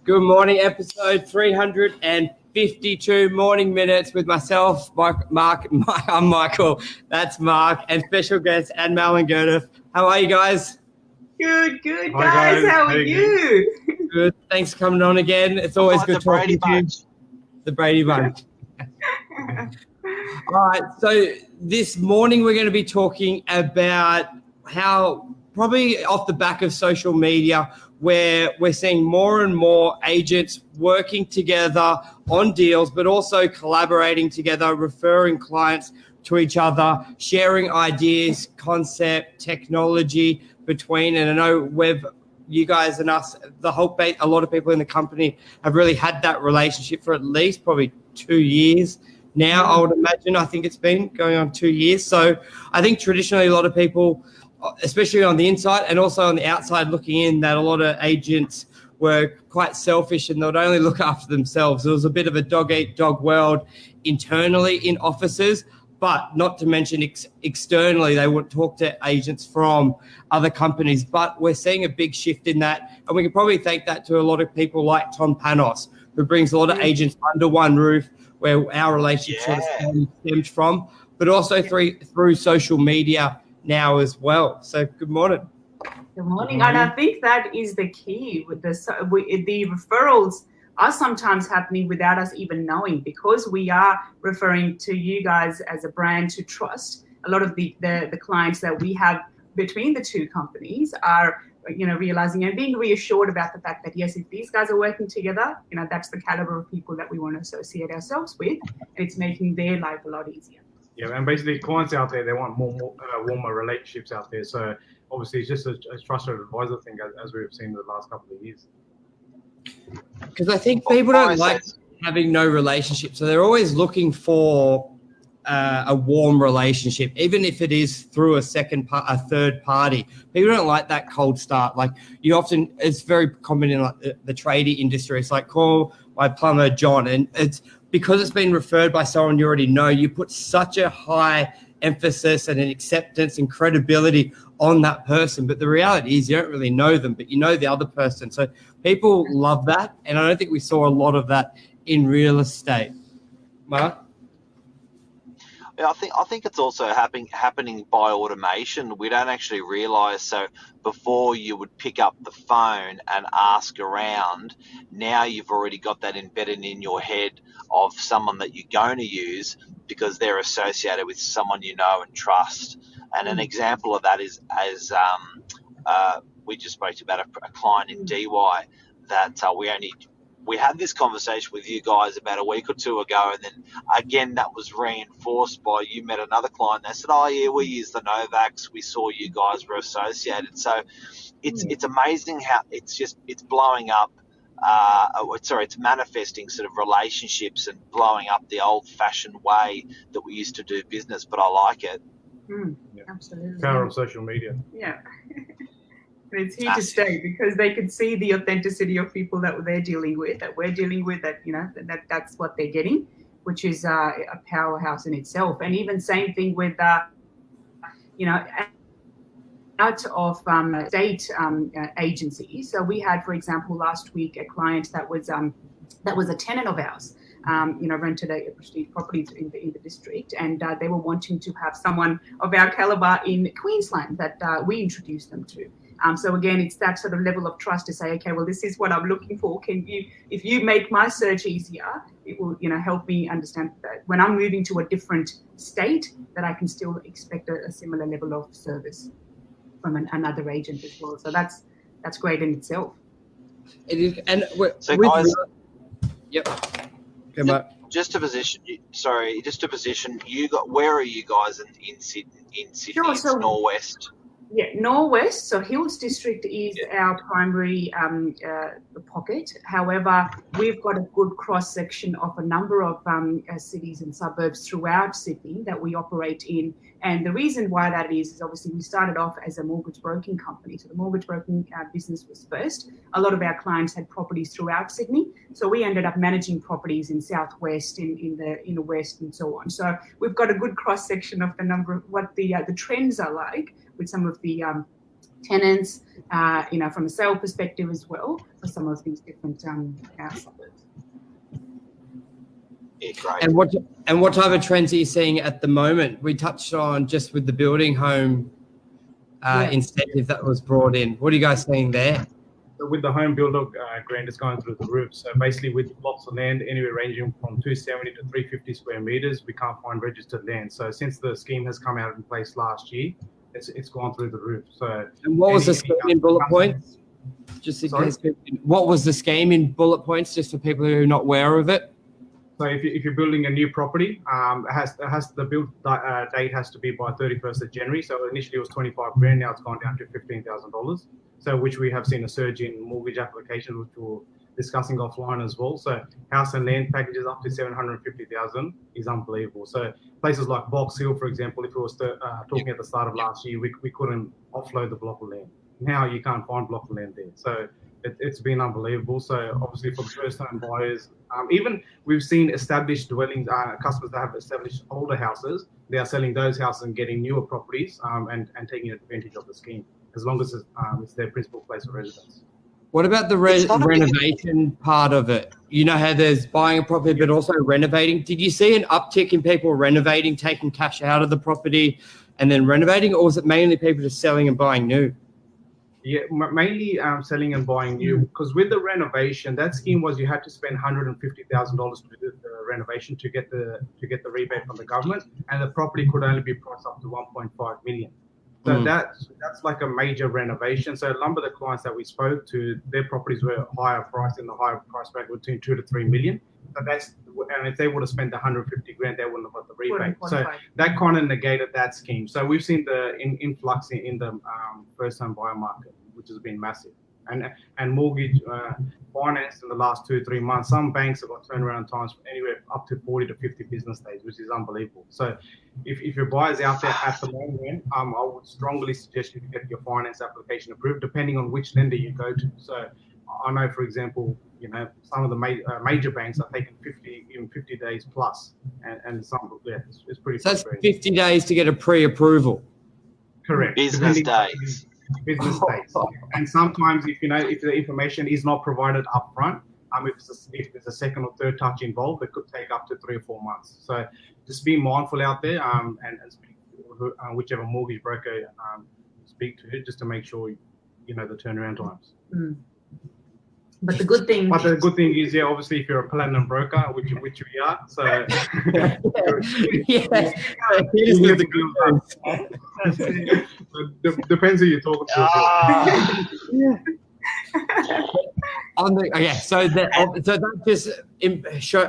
Good morning, episode 352 Morning Minutes with myself, I'm Michael, that's Mark, and special guest, Anne Malin Gerdiff. How are you guys? Good, guys. How are you? Good. Thanks for coming on again. It's always good talking to you. The Brady Bunch. All right, so this morning we're going to be talking about how, probably off the back of social media, where we're seeing more and more agents working together on deals, but also collaborating together, referring clients to each other, sharing ideas, concept, technology between. And I know you guys and us, a lot of people in the company have really had that relationship for at least probably 2 years now, I would imagine. I think it's been going on 2 years. So I think traditionally a lot of people, especially on the inside and also on the outside looking in, that a lot of agents were quite selfish and they'd only look after themselves. There was a bit of a dog-eat-dog world internally in offices, but not to mention externally, they would talk to agents from other companies. But we're seeing a big shift in that, and we can probably thank that to a lot of people like Tom Panos, who brings a lot of agents under one roof, where our relationship sort of stemmed from, but also through social media now as well. So good morning. Good morning. And I think that is the key with the referrals are sometimes happening without us even knowing, because we are referring to you guys as a brand to trust. A lot of the clients that we have between the two companies are, realizing and being reassured about the fact that, yes, if these guys are working together, that's the caliber of people that we want to associate ourselves with. And it's making their life a lot easier. Yeah, and basically clients out there, they want more warmer relationships out there. So obviously it's just a trusted advisor thing, as we've seen in the last couple of years. Because I think people don't like having no relationship. So they're always looking for a warm relationship, even if it is through a third party. People don't like that cold start. Like it's very common in like the tradie industry. It's like, call my plumber John, and it's because it's been referred by someone you already know. You put such a high emphasis and an acceptance and credibility on that person, but the reality is you don't really know them, but you know the other person. So people love that, and I don't think we saw a lot of that in real estate. Mark? Yeah, I think it's also happening by automation. We don't actually realise. So before you would pick up the phone and ask around, now you've already got that embedded in your head of someone that you're going to use because they're associated with someone you know and trust. And an example of that is, as we just spoke about a client in DY that we had this conversation with you guys about a week or two ago, and then again that was reinforced by you met another client. They said, "Oh yeah, we use the Novax. We saw you guys were associated." So it's amazing how it's blowing up. It's manifesting sort of relationships and blowing up the old-fashioned way that we used to do business. But I like it. Yeah. Absolutely. Power of social media. Yeah. And it's here to stay, because they can see the authenticity of people that they're dealing with, that we're dealing with, that's what they're getting, which is a powerhouse in itself. And even same thing with, out of state agencies. So we had, for example, last week a client that was a tenant of ours, rented a prestige property in the district, and they were wanting to have someone of our caliber in Queensland that we introduced them to. So again, it's that sort of level of trust to say, okay, well, this is what I'm looking for. If you make my search easier, it will, help me understand that when I'm moving to a different state, that I can still expect a similar level of service from another agent as well. So that's great in itself. It is, and so guys, yep. Okay, Mark. Just to position you got. Where are you guys in Sydney? Sure, it's Norwest. Yeah, Norwest. So Hills District is our primary pocket. However, we've got a good cross section of a number of cities and suburbs throughout Sydney that we operate in. And the reason why that is obviously we started off as a mortgage broking company. So the mortgage broking business was first. A lot of our clients had properties throughout Sydney. So we ended up managing properties in Southwest, in the West, and so on. So we've got a good cross section of the number of what the trends are like with some of the tenants, from a sale perspective as well for some of these different suburbs. Yeah, great. And what type of trends are you seeing at the moment? We touched on just with the building home incentive that was brought in. What are you guys seeing there? So with the home builder grant, it's going through the roof. So basically, with lots of land, anywhere ranging from 270 to 350 square meters, we can't find registered land. So since the scheme has come out in place last year, it's gone through the roof. So and what was the scheme in bullet points? Just in case, what was the scheme in bullet points, just for people who are not aware of it? So if you're building a new property, the build date has to be by 31st of January. So initially it was 25 grand, now it's gone down to $15,000. So which we have seen a surge in mortgage applications, which we're discussing offline as well. So house and land packages up to 750,000 is unbelievable. So places like Box Hill, for example, if we was talking at the start of last year, we couldn't offload the block of land. Now you can't find block of land there. So it's been unbelievable. So obviously for the first-time buyers, even we've seen established dwellings, customers that have established older houses, they are selling those houses and getting newer properties and taking advantage of the scheme, as long as it's their principal place of residence. What about the renovation part of it? You know how there's buying a property but also renovating. Did you see an uptick in people renovating, taking cash out of the property and then renovating, or was it mainly people just selling and buying new? Yeah, mainly selling and buying new, because with the renovation, that scheme was you had to spend $150,000 to do the renovation to get the rebate from the government, and the property could only be priced up to 1.5 million. So that's like a major renovation. So a number of the clients that we spoke to, their properties were higher priced in the higher price bracket between 2 to 3 million. So and if they would have spent 150 grand, they wouldn't have got the rebate. So that kind of negated that scheme. So we've seen the influx in the first-time buyer market, which has been massive. And mortgage finance in the last 2 or 3 months, some banks have got turnaround times anywhere up to 40 to 50 business days, which is unbelievable. So if your buyer's out there at the moment, I would strongly suggest you get your finance application approved, depending on which lender you go to. So I know, for example, some of the major banks are taking 50 days plus, and some, it's pretty. So that's 50 days to get a pre-approval. Correct. Business days. Business days. And sometimes, if the information is not provided up front, if there's a second or third touch involved, it could take up to 3 or 4 months. So just be mindful out there, and speak to whichever mortgage broker you speak to, just to make sure the turnaround times. But the good thing is, obviously, if you're a platinum broker, which we are, so depends who you're talking to. So that just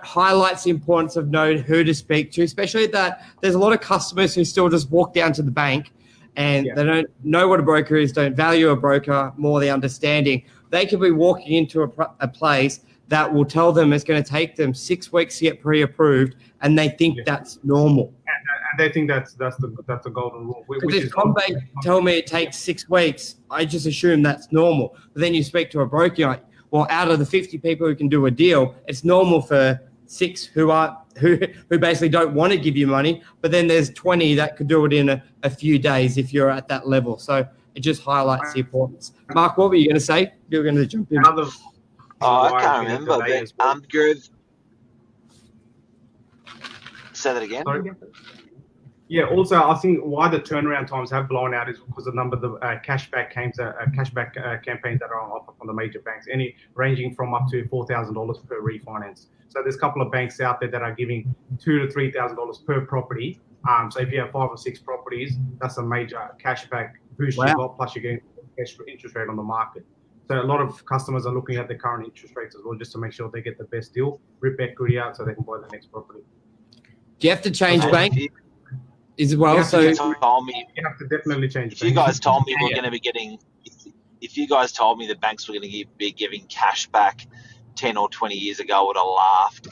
highlights the importance of knowing who to speak to, especially that there's a lot of customers who still just walk down to the bank and they don't know what a broker is, don't value a broker, more the understanding. They could be walking into a place that will tell them it's going to take them 6 weeks to get pre-approved, and they think that's normal. And they think that's the golden rule. Because if CommBank tell me it takes 6 weeks, I just assume that's normal. But then you speak to a broker, you're like, well, out of the 50 people who can do a deal, it's normal for 6 who basically don't want to give you money. But then there's 20 that could do it in a few days if you're at that level. So it just highlights the importance. Mark, what were you going to say? You were going to jump in. I can't remember. But, say that again. Sorry? Yeah. Also, I think why the turnaround times have blown out is because the number of the cashback campaigns that are on offer from the major banks, ranging from up to $4,000 per refinance. So there's a couple of banks out there that are giving $2,000 to $3,000 per property. So if you have 5 or 6 properties, that's a major cashback boost you got, plus you're getting extra interest rate on the market. So a lot of customers are looking at the current interest rates as well, just to make sure they get the best deal, rip equity out so they can buy the next property. Do you have to change bank as well? You have to definitely change. If you guys told me we're going to be getting, if you guys told me the banks were going to be giving cash back 10 or 20 years ago, I would have laughed.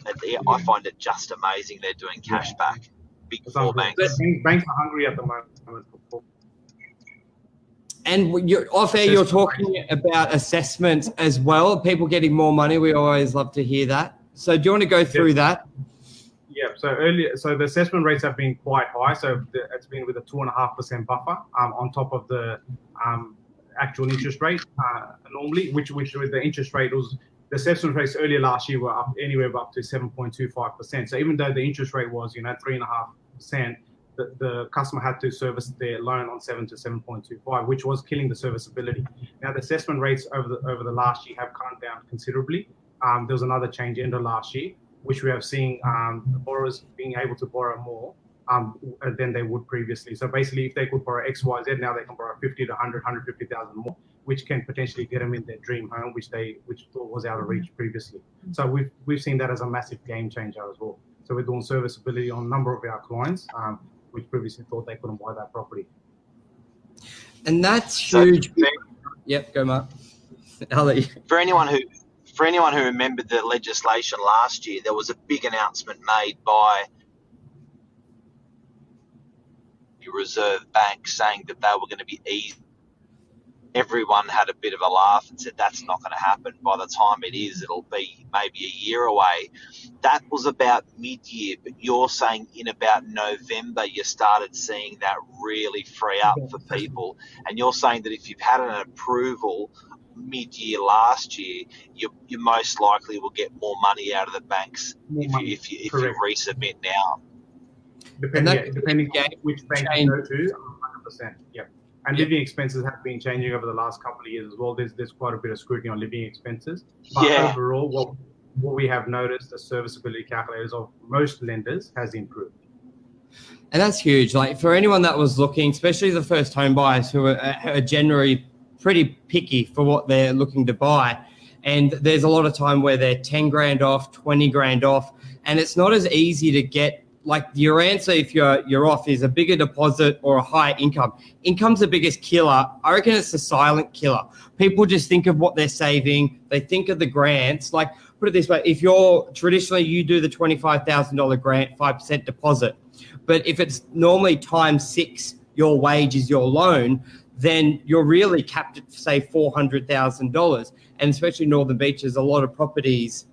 I find it just amazing they're doing cash back. Big 4 banks. Banks are hungry at the moment. And you're talking about assessments as well. People getting more money. We always love to hear that. So do you want to go through that? Yeah. So the assessment rates have been quite high. So it's been with a 2.5% buffer on top of the actual interest rate normally, which with the interest rate was the assessment rates earlier last year were up anywhere up to 7.25%. So even though the interest rate was 3.5%, the customer had to service their loan on 7 to 7.25, which was killing the serviceability. Now the assessment rates over the last year have come down considerably. There was another change end of last year, which we have seen borrowers being able to borrow more than they would previously. So basically, if they could borrow X, Y, Z, now they can borrow 50 to 100, 150,000 more, which can potentially get them in their dream home, which thought was out of reach previously. So we've seen that as a massive game changer as well. So we're doing serviceability on a number of our clients, which previously thought they couldn't buy that property. And that's huge. Yep, go Mark. Ali. For anyone who remembered the legislation last year, there was a big announcement made by the Reserve Bank saying that they were going to be easy. Everyone had a bit of a laugh and said that's not going to happen. By the time it is, it'll be maybe a year away. That was about mid-year, but you're saying in about November you started seeing that really free up for people, and you're saying that if you've had an approval mid-year last year, you most likely will get more money out of the banks if you resubmit now. Depending on which bank you go to, 100%. Yep. And living expenses have been changing over the last couple of years as well. There's quite a bit of scrutiny on living expenses. But overall, what we have noticed, the serviceability calculators of most lenders has improved. And that's huge. Like for anyone that was looking, especially the first home buyers who are generally pretty picky for what they're looking to buy. And there's a lot of time where they're 10 grand off, 20 grand off. And it's not as easy to get. Like your answer, if you're off, is a bigger deposit or a higher income. Income's the biggest killer. I reckon it's the silent killer. People just think of what they're saving. They think of the grants. Like, put it this way, if you're traditionally, you do the $25,000 grant, 5% deposit. But if it's normally times 6, your wage is your loan, then you're really capped at, say, $400,000. And especially Northern Beach, there's a lot of properties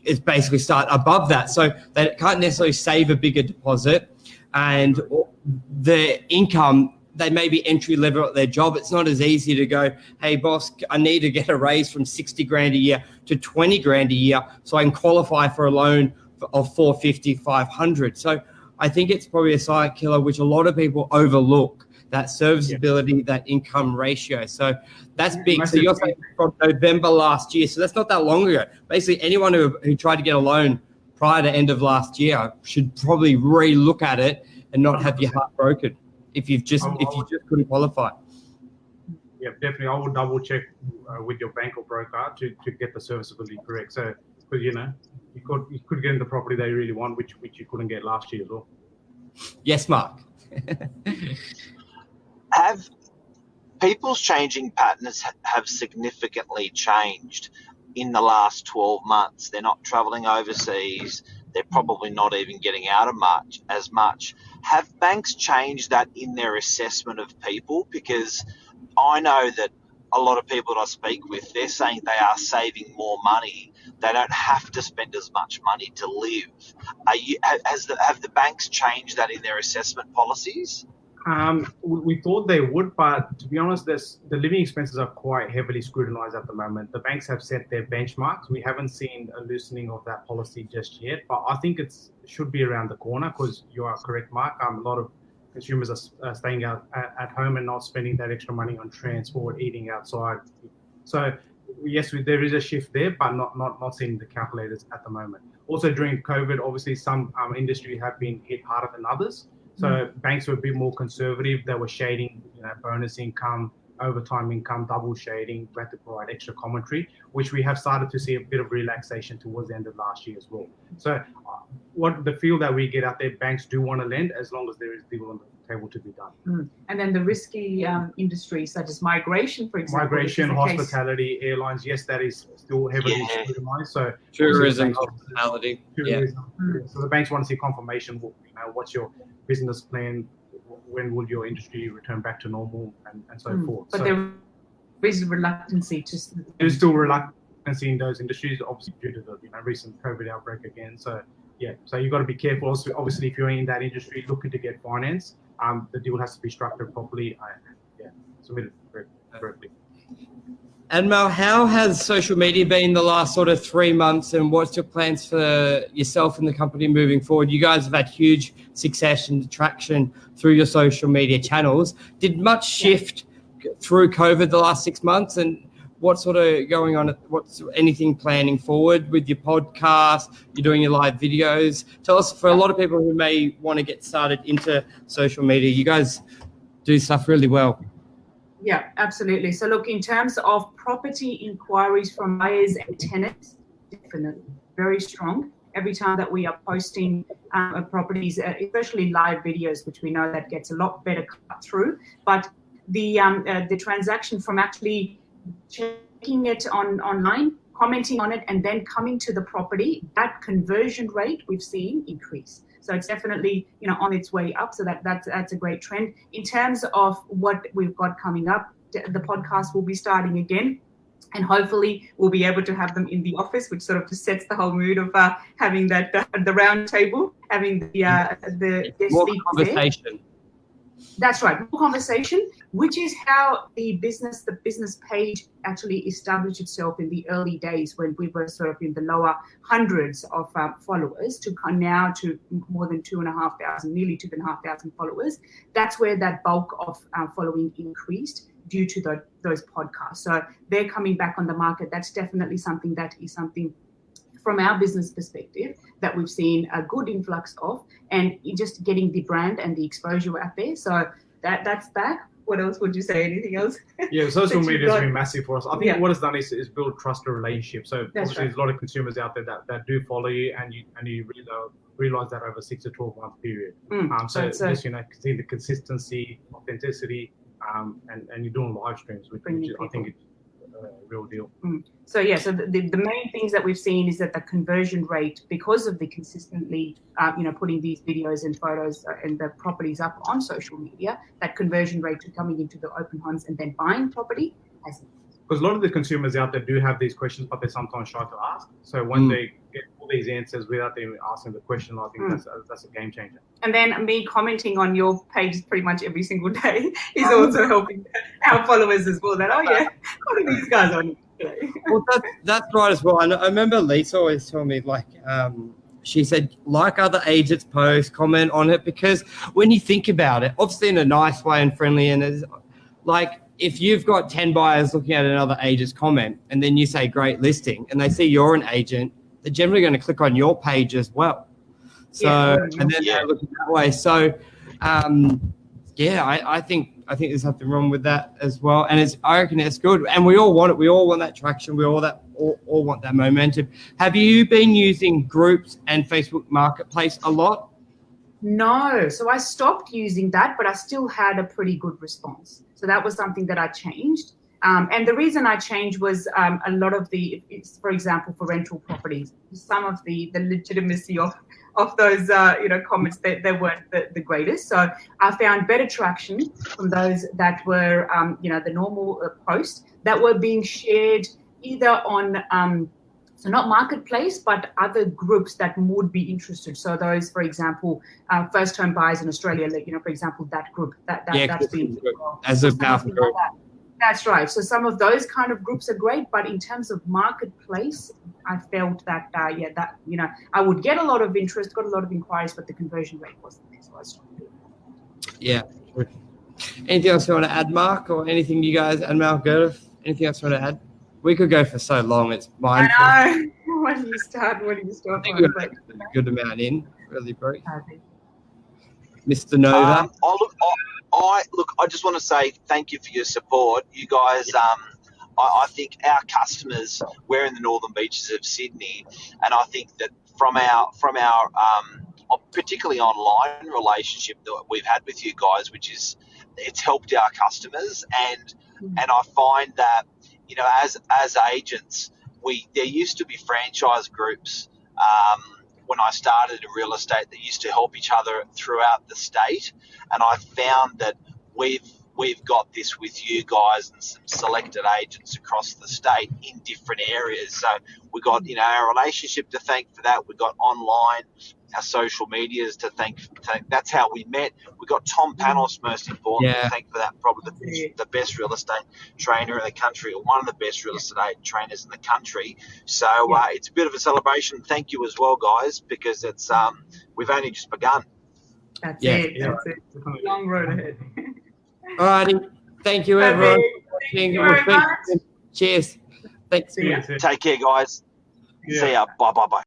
is basically start above that. So they can't necessarily save a bigger deposit, and the income, they may be entry level at their job. It's not as easy to go, hey boss, I need to get a raise from 60 grand a year to 20 grand a year so I can qualify for a loan of 450, 500. So I think it's probably a silent killer, which a lot of people overlook, that serviceability, that income ratio. So that's big. So you're saying from November last year, so that's not that long ago. Basically, anyone who tried to get a loan prior to end of last year should probably re-look at it and not have your heart broken if you just couldn't qualify. Yeah, definitely. I would double check with your bank or broker to get the serviceability correct. So, because you could get in the property that you really want, which you couldn't get last year as well. Yes, Mark. Have people's changing patterns have significantly changed in the last 12 months? They're not travelling overseas. They're probably not even getting out of as much. Have banks changed that in their assessment of people? Because I know that a lot of people that I speak with, they're saying they are saving more money. They don't have to spend as much money to live. Have the banks changed that in their assessment policies? We thought they would, but to be honest, the living expenses are quite heavily scrutinized at the moment. The banks have set their benchmarks. We haven't seen a loosening of that policy just yet, but I think it should be around the corner, because you are correct, Mark. A lot of consumers are staying out at home and not spending that extra money on transport, eating outside. So yes, there is a shift there, but not seeing the calculators at the moment. Also during COVID, obviously some industries have been hit harder than others. So banks were a bit more conservative. They were shading, bonus income, overtime income, double shading. We had to provide extra commentary, which we have started to see a bit of relaxation towards the end of last year as well. So what the feel that we get out there, banks do want to lend as long as there is deal on the table to be done. And then the risky industries such as migration, for example. Migration, hospitality, airlines, yes, that is still heavily scrutinized. So tourism, hospitality. Tourism. So the banks want to see confirmation. What's your business plan? When will your industry return back to normal, and so forth. But there is reluctancy to. There's still reluctancy in those industries, obviously due to the recent COVID outbreak again. So so you've got to be careful. Also, obviously, if you're in that industry looking to get finance, the deal has to be structured properly. Submitted. correctly. And Mel, how has social media been the last sort of 3 months, and what's your plans for yourself and the company moving forward? You guys have had huge success and traction through your social media channels. Did much shift through COVID the last 6 months, and what's sort of going on? What's anything planning forward with your podcast? You're doing your live videos. Tell us, for a lot of people who may want to get started into social media, you guys do stuff really well. Yeah, absolutely. So look, in terms of property inquiries from buyers and tenants, definitely very strong. Every time that we are posting properties, especially live videos, which we know that gets a lot better cut through. But the transaction from actually checking it online, commenting on it, and then coming to the property, that conversion rate we've seen increase. So it's definitely, on its way up. So that's a great trend. In terms of what we've got coming up, the podcast will be starting again, and hopefully we'll be able to have them in the office, which sort of just sets the whole mood of having that the round table, having the more conversation. There. That's right, more conversation, which is how the business page actually established itself in the early days, when we were sort of in the lower hundreds of followers, to now to more than 2,500, nearly 2,500 followers. That's where that bulk of following increased due to those podcasts. So they're coming back on the market. That's definitely something from our business perspective that we've seen a good influx of, and just getting the brand and the exposure out there. So that's back. What else would you say? Anything else? Yeah, social media has been massive for us. I think what it's done is build trusted relationships. So obviously there's a lot of consumers out there that do follow you, and you really realize that over 6 to 12 month period. So just see the consistency, authenticity, and you're doing live streams, which I think it's a real deal. So so the main things that we've seen is that the conversion rate, because of the consistently putting these videos and photos and the properties up on social media, that conversion rate to coming into the open homes and then buying property has increased. Because a lot of the consumers out there do have these questions, but they're sometimes shy to ask. So when they get all these answers without them asking the question, I think that's a game changer. And then me commenting on your page pretty much every single day is also helping our followers as well. That, what are these guys on today? Well, that's right as well. I remember Lisa always telling me, she said, like other agents post, comment on it, because when you think about it, obviously in a nice way and friendly, and it's like, if you've got 10 buyers looking at another agent's comment and then you say great listing and they see you're an agent, they're generally going to click on your page as well. So, and then they're looking that way. So, I think there's something wrong with that as well. And I reckon it's good. And we all want it. We all want that traction. We all want that momentum. Have you been using groups and Facebook Marketplace a lot? No. So I stopped using that, but I still had a pretty good response. So that was something that I changed. And the reason I changed was a lot of for example, for rental properties, some of the legitimacy of those comments, they weren't the greatest. So I found better traction from those that were the normal posts that were being shared either on so not marketplace, but other groups that would be interested. So those, for example, first home buyers in Australia, for example, that group that's been as a powerful group. That's right. So some of those kind of groups are great, but in terms of marketplace, I felt that I would get a lot of interest, got a lot of inquiries, but the conversion rate wasn't there. So I stopped doing that. Yeah. Anything else you want to add, Mark, or anything you guys, and Mal, Gerda, anything else you want to add? We could go for so long. It's mindful. I know. When do you start? I think we've got a good amount in, really brief. Mr. Nova. I just want to say thank you for your support. You guys, I think our customers, we're in the northern beaches of Sydney, and I think that from our particularly online relationship that we've had with you guys, which is, it's helped our customers, and I find that, as agents, there used to be franchise groups when I started in real estate that used to help each other throughout the state, and I found that we've got this with you guys and some selected agents across the state in different areas. So we got our relationship to thank for that. We got online our social medias to thank. That's how we met. We got Tom Panos, most importantly, Yeah. to thank for that. Probably the best real estate trainer in the country, or one of the best real estate trainers in the country. So it's a bit of a celebration. Thank you as well, guys, because it's we've only just begun. That's Yeah. it. That's it. Long road ahead. Alrighty. Thank you, everyone. Thank you very much. Cheers. Thanks. See ya. Yes, yes. Take care, guys. Yeah. See ya. Bye.